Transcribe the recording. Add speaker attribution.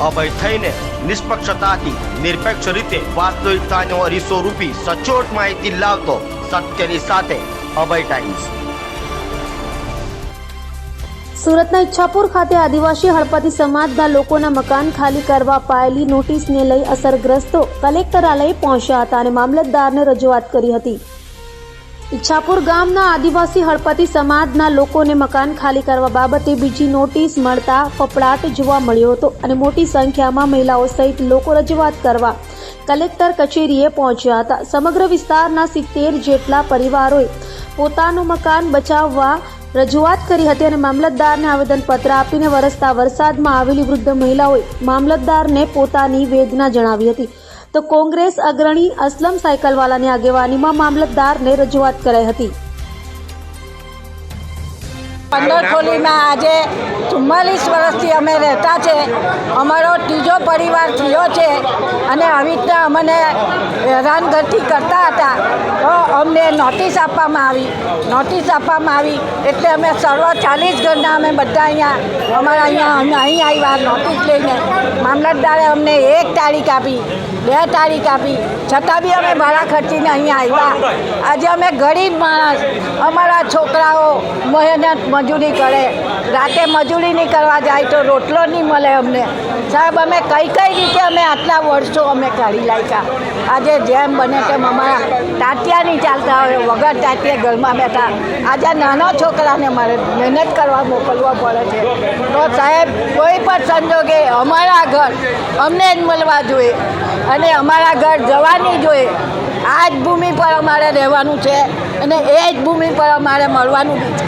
Speaker 1: અભય થઈને નિષ્પક્ષતાથી નિરપેક્ષ રીતે વાસ્તવિકતાનો અરીસો રૂપી સચોટ માહિતી લાવતો સત્યની સાથે અભય ટાઈમ્સ।
Speaker 2: સુરતના ઈચ્છાપુર ખાતે આદિવાસી હળપતિ સમાજના લોકોના મકાન ખાલી કરવા અપાયેલી નોટિસને લઈ અસરગ્રસ્તો કલેક્ટરાલય પહોંચ્યા હતા અને મામલતદારને રજૂઆત કરી હતી। ઈચ્છાપુર ગામના આદિવાસી હળપતિ સમાજના લોકોને મકાન ખાલી કરવા બાબતે બીજી નોટિસ મળતા ફફડાટ જોવા મળ્યો હતો અને મોટી સંખ્યામાં મહિલાઓ સહિત લોકો રજૂઆત કરવા કલેક્ટર કચેરીએ પહોંચ્યા હતા। સમગ્ર વિસ્તારના 70 જેટલા પરિવારોએ પોતાનું મકાન બચાવવા રજૂઆત કરી હતી અને મામલતદારને આવેદનપત્ર આપીને વરસતા વરસાદમાં આવેલી વૃદ્ધ મહિલાઓએ મામલતદારને પોતાની વેદના જણાવી હતી। તો કોંગ્રેસ અગ્રણી અસલમ સાયકલવાલાની આગેવાનીમાં મામલતદારને રજૂઆત કરાઈ હતી।
Speaker 3: પંદરખોલીમાં આજે 44 વર્ષથી અમે રહેતા છે। અમારો ત્રીજો પરિવાર થયો છે અને આવી રીતના અમને હેરાનગતિ કરતા હતા તો અમને નોટિસ આપવામાં આવી એટલે અમે સર્વ 40 ઘરના અમે બધા અહીં આવ્યા નોટિસ લઈને। મામલતદારે અમને 1 તારીખ આપી, 2 તારીખ આપી, છતાં બી અમે ભાડા ખર્ચીને અહીંયા આવ્યા। આજે અમે ગરીબ માણસ, અમારા છોકરાઓ મહેનત મજૂરી કરે, રાતે મજૂરી નહીં કરવા જાય તો રોટલો નહીં મળે અમને। સાહેબ અમે કઈ રીતે અમે આટલા વર્ષો અમે કાઢી લાગ્યા। આજે જેમ બને તેમ અમારા ટાટિયા નહીં ચાલતા હોય, વગર ટાટિયા ઘરમાં બેઠા। આજે નાના છોકરાને મારે મહેનત કરવા મોકલવા પડે છે। તો સાહેબ કોઈ પણ સંજોગે અમારા ઘર અમને જ મળવા જોઈએ અને અમારા ઘર જવાની જોઈએ। આ જ ભૂમિ પર અમારે રહેવાનું છે અને એ જ ભૂમિ પર અમારે મળવાનું બી છે।